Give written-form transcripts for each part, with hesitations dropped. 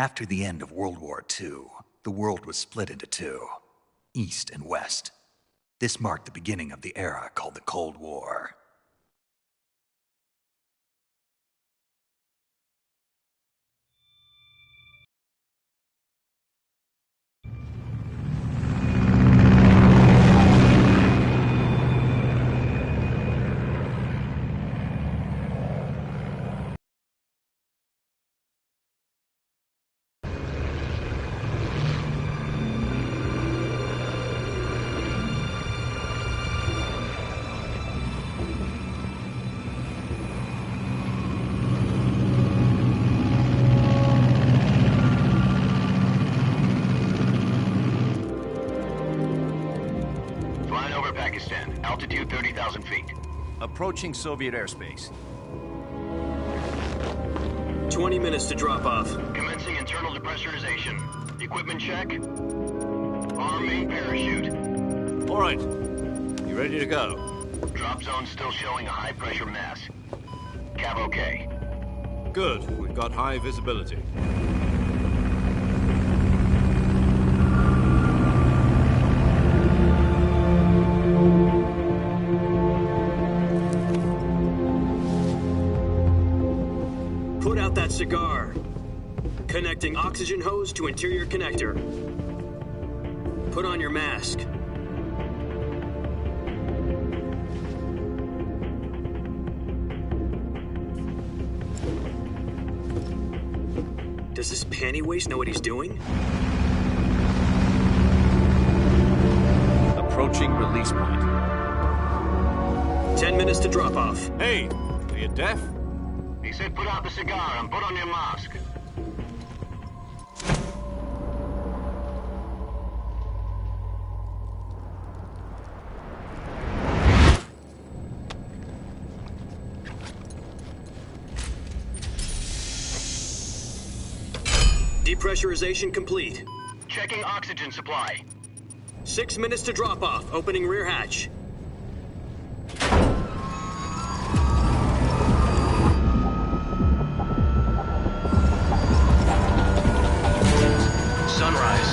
After the end of World War II, the world was split into two, East and West. This marked the beginning of the era called the Cold War. Altitude 30,000 feet. Approaching Soviet airspace. 20 minutes to drop off. Commencing internal depressurization. Equipment check. Arm main parachute. All right. You ready to go? Drop zone still showing a high pressure mass. Cav okay. Good. We've got high visibility. Put out that cigar. Connecting oxygen hose to interior connector. Put on your mask. Does this panty waste know what he's doing? Approaching release point. 10 minutes to drop off. Hey, are you deaf? He said put out the cigar and put on your mask. Depressurization complete. Checking oxygen supply. 6 minutes to drop off. Opening rear hatch. Sunrise.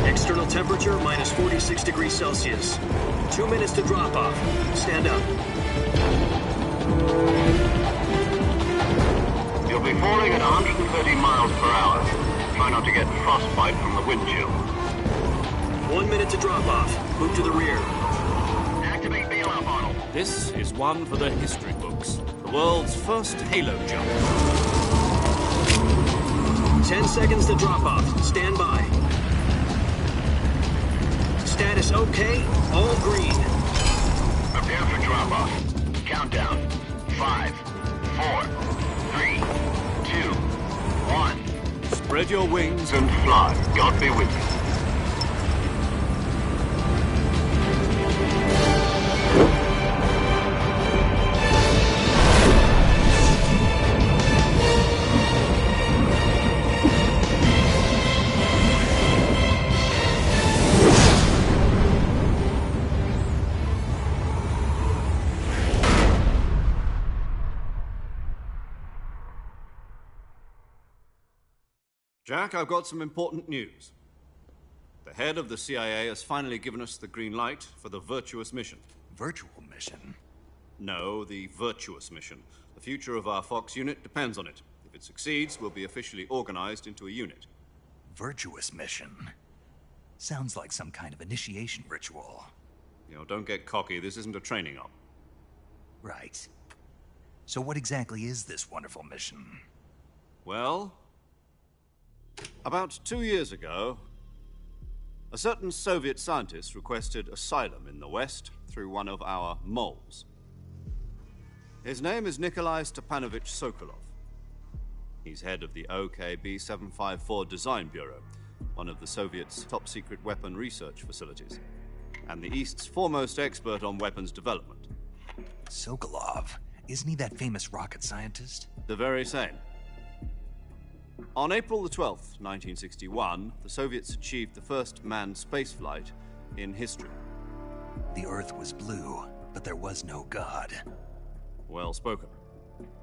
External temperature minus 46 degrees Celsius. 2 minutes to drop off. Stand up. You'll be falling at 130 miles per hour. Try not to get frostbite from the wind chill. 1 minute to drop off. Move to the rear. Activate bailout model. This is one for the history books. The world's first halo jump. 10 seconds to drop off. Stand by. Status okay. All green. Prepare for drop off. Countdown. 5, 4, 3, 2, 1. Spread your wings And fly. God be with you. Jack, I've got some important news. The head of the CIA has finally given us the green light for the virtuous mission. Virtual mission? No, the virtuous mission. The future of our Fox unit depends on it. If it succeeds, we'll be officially organized into a unit. Virtuous mission? Sounds like some kind of initiation ritual. You know, don't get cocky. This isn't a training op. Right. So what exactly is this wonderful mission? Well, about 2 years ago, a certain Soviet scientist requested asylum in the West through one of our moles. His name is Nikolai Stepanovich Sokolov. He's head of the OKB-754 Design Bureau, one of the Soviets' top-secret weapon research facilities, and the East's foremost expert on weapons development. Sokolov? Isn't he that famous rocket scientist? The very same. On April the 12th, 1961, the Soviets achieved the first manned spaceflight in history. The Earth was blue, but there was no God. Well spoken.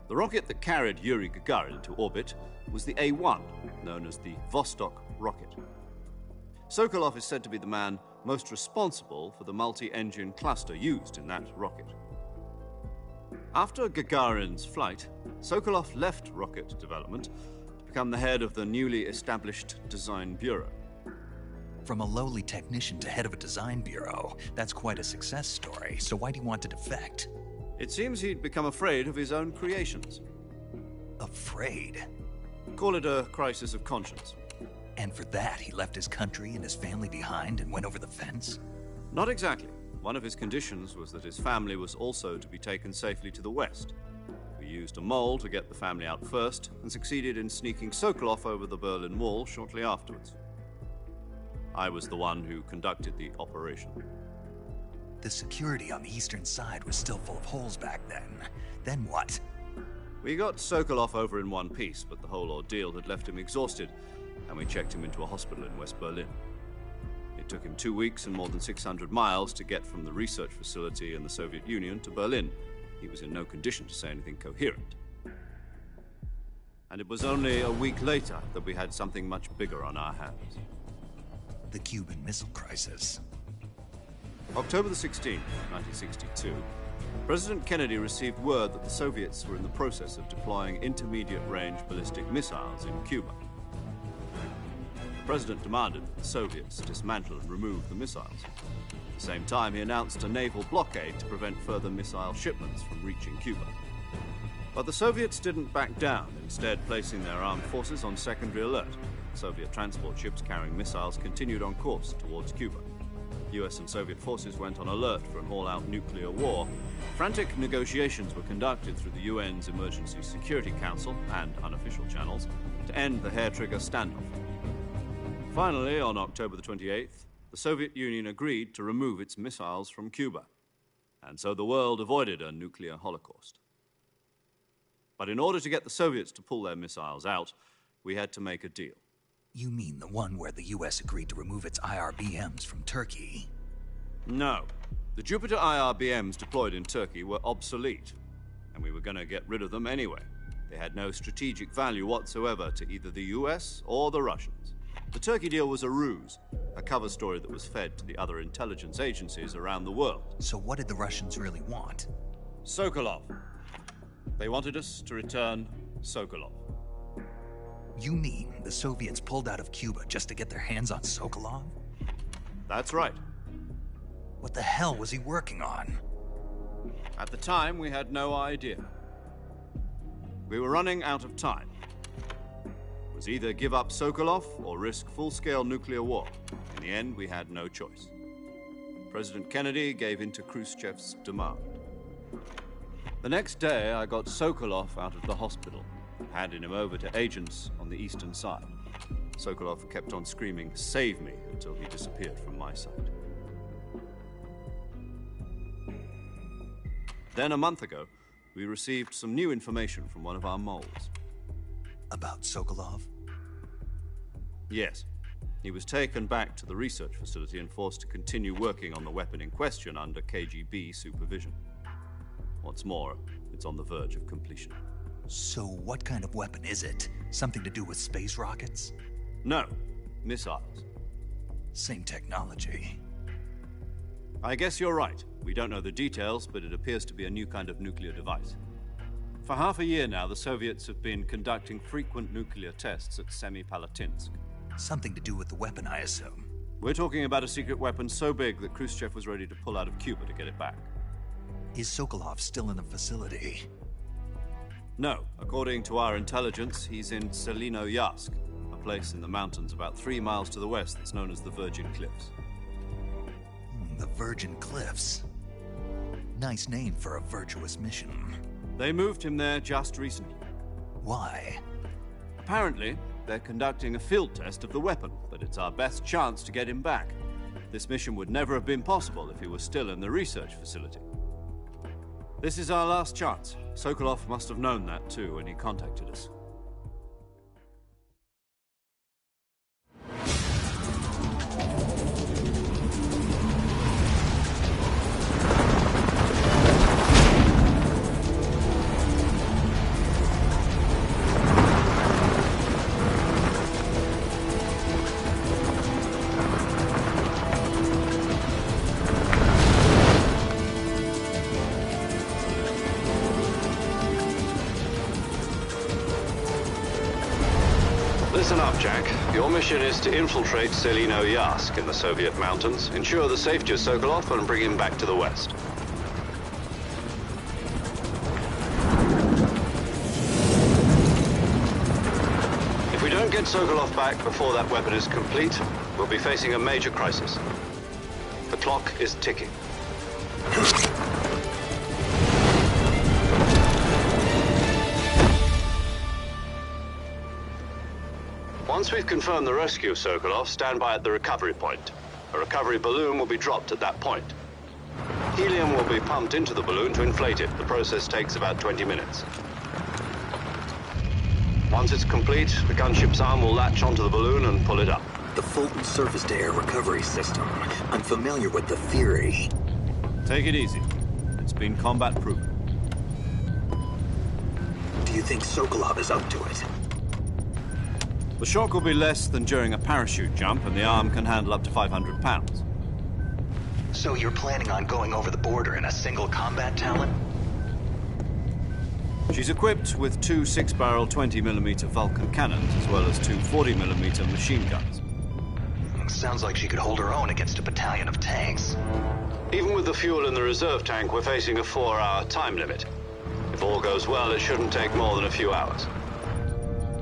The rocket that carried Yuri Gagarin into orbit was the A-1, known as the Vostok rocket. Sokolov is said to be the man most responsible for the multi-engine cluster used in that rocket. After Gagarin's flight, Sokolov left rocket development to become the head of the newly established Design Bureau. From a lowly technician to head of a design bureau, that's quite a success story, so why do you want to defect? It seems he'd become afraid of his own creations. Afraid? Call it a crisis of conscience. And for that, he left his country and his family behind and went over the fence? Not exactly. One of his conditions was that his family was also to be taken safely to the west. We used a mole to get the family out first and succeeded in sneaking Sokolov over the Berlin Wall shortly afterwards. I was the one who conducted the operation. The security on the eastern side was still full of holes back then. Then what? We got Sokolov over in one piece, but the whole ordeal had left him exhausted, and we checked him into a hospital in West Berlin. It took him 2 weeks and more than 600 miles to get from the research facility in the Soviet Union to Berlin. He was in no condition to say anything coherent. And it was only a week later that we had something much bigger on our hands. The Cuban Missile Crisis. October the 16th, 1962, President Kennedy received word that the Soviets were in the process of deploying intermediate-range ballistic missiles in Cuba. The President demanded that the Soviets dismantle and remove the missiles. At the same time, he announced a naval blockade to prevent further missile shipments from reaching Cuba. But the Soviets didn't back down, instead placing their armed forces on secondary alert. Soviet transport ships carrying missiles continued on course towards Cuba. US and Soviet forces went on alert for an all-out nuclear war. Frantic negotiations were conducted through the UN's Emergency Security Council and unofficial channels to end the hair-trigger standoff. Finally, on October the 28th, the Soviet Union agreed to remove its missiles from Cuba, and so the world avoided a nuclear holocaust. But in order to get the Soviets to pull their missiles out, we had to make a deal. You mean the one where the US agreed to remove its IRBMs from Turkey? No. The Jupiter IRBMs deployed in Turkey were obsolete, and we were going to get rid of them anyway. They had no strategic value whatsoever to either the US or the Russians. The Turkey deal was a ruse, a cover story that was fed to the other intelligence agencies around the world. So what did the Russians really want? Sokolov. They wanted us to return Sokolov. You mean the Soviets pulled out of Cuba just to get their hands on Sokolov? That's right. What the hell was he working on? At the time, we had no idea. We were running out of time. It was either give up Sokolov or risk full-scale nuclear war. In the end, we had no choice. President Kennedy gave in to Khrushchev's demand. The next day, I got Sokolov out of the hospital, handing him over to agents on the eastern side. Sokolov kept on screaming, "Save me," until he disappeared from my sight. Then a month ago, we received some new information from one of our moles. About Sokolov? Yes. He was taken back to the research facility and forced to continue working on the weapon in question under KGB supervision. What's more, it's on the verge of completion. So what kind of weapon is it? Something to do with space rockets? No, missiles. Same technology. I guess you're right. We don't know the details, but it appears to be a new kind of nuclear device. For half a year now, the Soviets have been conducting frequent nuclear tests at Semipalatinsk. Something to do with the weapon, I assume. We're talking about a secret weapon so big that Khrushchev was ready to pull out of Cuba to get it back. Is Sokolov still in the facility? No. According to our intelligence, he's in Selinoyarsk, a place in the mountains about 3 miles to the west that's known as the Virgin Cliffs. The Virgin Cliffs. Nice name for a virtuous mission. They moved him there just recently. Why? Apparently, they're conducting a field test of the weapon, but it's our best chance to get him back. This mission would never have been possible if he was still in the research facility. This is our last chance. Sokolov must have known that too when he contacted us. Listen up, Jack. Your mission is to infiltrate Selino Yask in the Soviet mountains, ensure the safety of Sokolov, and bring him back to the West. If we don't get Sokolov back before that weapon is complete, we'll be facing a major crisis. The clock is ticking. Once we've confirmed the rescue of Sokolov, stand by at the recovery point. A recovery balloon will be dropped at that point. Helium will be pumped into the balloon to inflate it. The process takes about 20 minutes. Once it's complete, the gunship's arm will latch onto the balloon and pull it up. The Fulton surface-to-air recovery system. I'm familiar with the theory. Take it easy. It's been combat-proven. Do you think Sokolov is up to it? The shock will be less than during a parachute jump, and the arm can handle up to 500 pounds. So you're planning on going over the border in a single combat Talon? She's equipped with two 6-barrel 20mm Vulcan cannons, as well as two 40mm machine guns. Sounds like she could hold her own against a battalion of tanks. Even with the fuel in the reserve tank, we're facing a 4-hour time limit. If all goes well, it shouldn't take more than a few hours.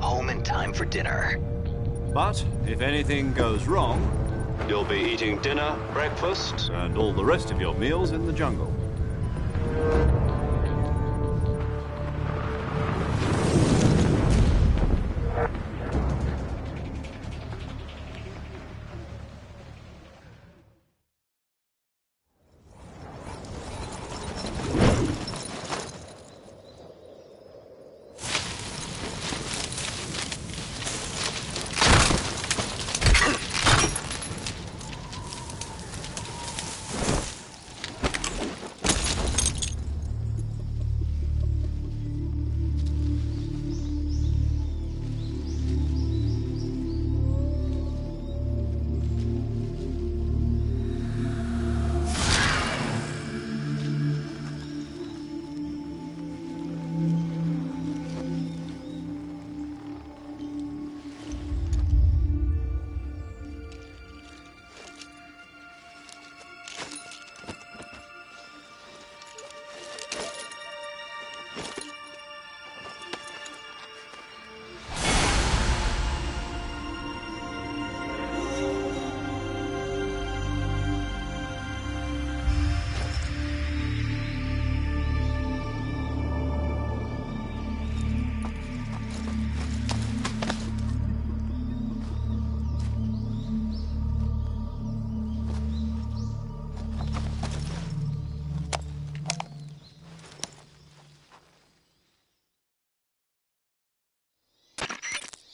Home in time for dinner. But if anything goes wrong, you'll be eating dinner, breakfast, and all the rest of your meals in the jungle.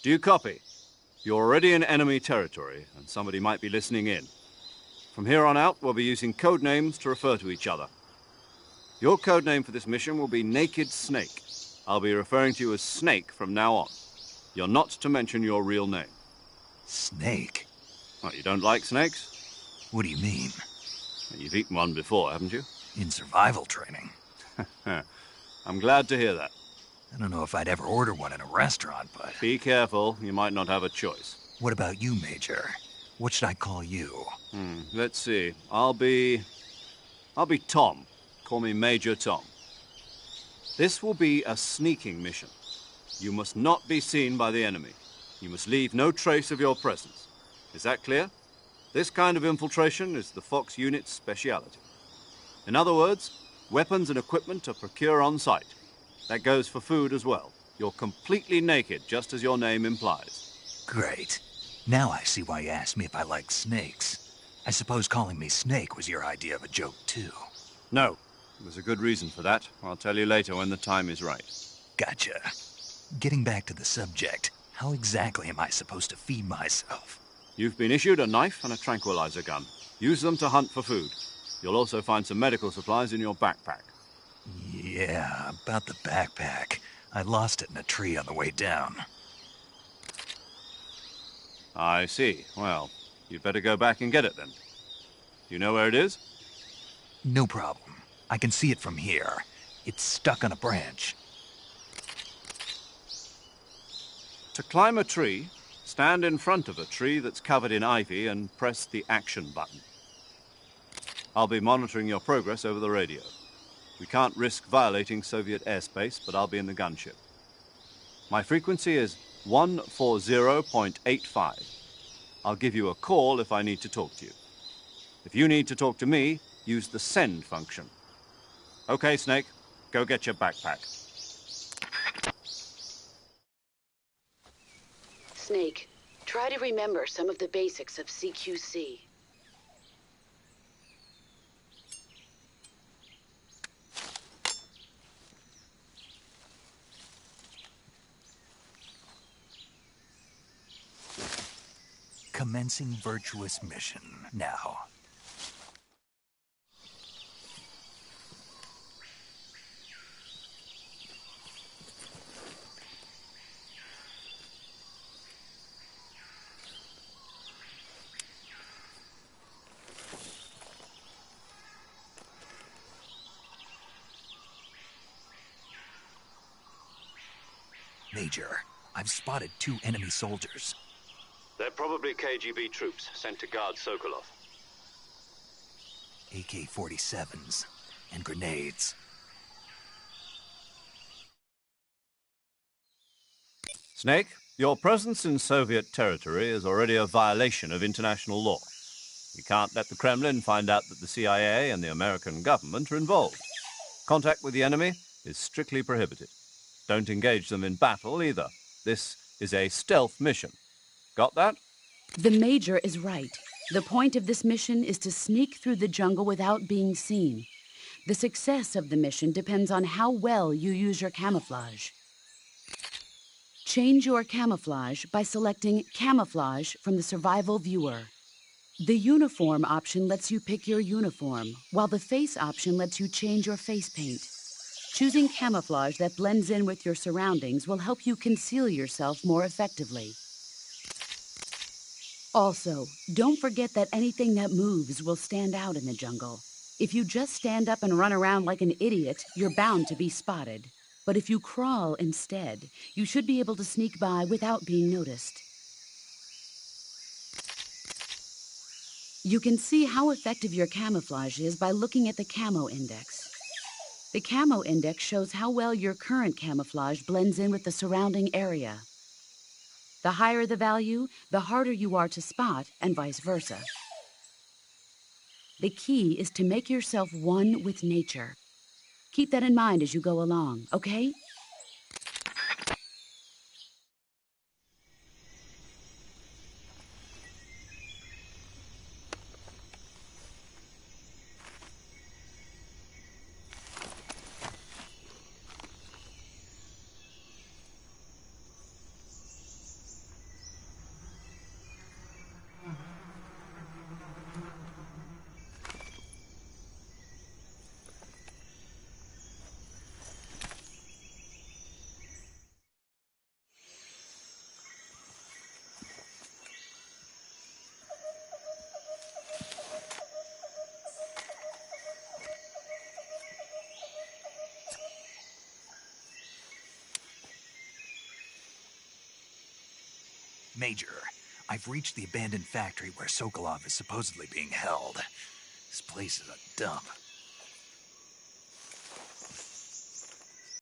Do you copy? You're already in enemy territory, and somebody might be listening in. From here on out, we'll be using code names to refer to each other. Your code name for this mission will be Naked Snake. I'll be referring to you as Snake from now on. You're not to mention your real name. Snake? Well, you don't like snakes? What do you mean? You've eaten one before, haven't you? In survival training. I'm glad to hear that. I don't know if I'd ever order one in a restaurant, but... Be careful, you might not have a choice. What about you, Major? What should I call you? Let's see. I'll be Tom. Call me Major Tom. This will be a sneaking mission. You must not be seen by the enemy. You must leave no trace of your presence. Is that clear? This kind of infiltration is the Fox unit's speciality. In other words, weapons and equipment are procured on site. That goes for food as well. You're completely naked, just as your name implies. Great. Now I see why you asked me if I like snakes. I suppose calling me Snake was your idea of a joke, too. No. There's a good reason for that. I'll tell you later when the time is right. Gotcha. Getting back to the subject, how exactly am I supposed to feed myself? You've been issued a knife and a tranquilizer gun. Use them to hunt for food. You'll also find some medical supplies in your backpack. Yeah, about the backpack. I lost it in a tree on the way down. I see. Well, you'd better go back and get it then. You know where it is? No problem. I can see it from here. It's stuck on a branch. To climb a tree, Stand in front of a tree that's covered in ivy and press the action button. I'll be monitoring your progress over the radio. We can't risk violating Soviet airspace, but I'll be in the gunship. My frequency is 140.85. I'll give you a call if I need to talk to you. If you need to talk to me, use the send function. Okay, Snake, go get your backpack. Snake, try to remember some of the basics of CQC. Commencing virtuous mission now. Major, I've spotted 2 enemy soldiers. They're probably KGB troops sent to guard Sokolov. AK-47s and grenades. Snake, your presence in Soviet territory is already a violation of international law. We can't let the Kremlin find out that the CIA and the American government are involved. Contact with the enemy is strictly prohibited. Don't engage them in battle either. This is a stealth mission. Got that? The Major is right. The point of this mission is to sneak through the jungle without being seen. The success of the mission depends on how well you use your camouflage. Change your camouflage by selecting Camouflage from the Survival Viewer. The Uniform option lets you pick your uniform, while the Face option lets you change your face paint. Choosing camouflage that blends in with your surroundings will help you conceal yourself more effectively. Also, don't forget that anything that moves will stand out in the jungle. If you just stand up and run around like an idiot, you're bound to be spotted. But if you crawl instead, you should be able to sneak by without being noticed. You can see how effective your camouflage is by looking at the Camo Index. The Camo Index shows how well your current camouflage blends in with the surrounding area. The higher the value, the harder you are to spot, and vice versa. The key is to make yourself one with nature. Keep that in mind as you go along, okay? Major, I've reached the abandoned factory where Sokolov is supposedly being held. This place is a dump.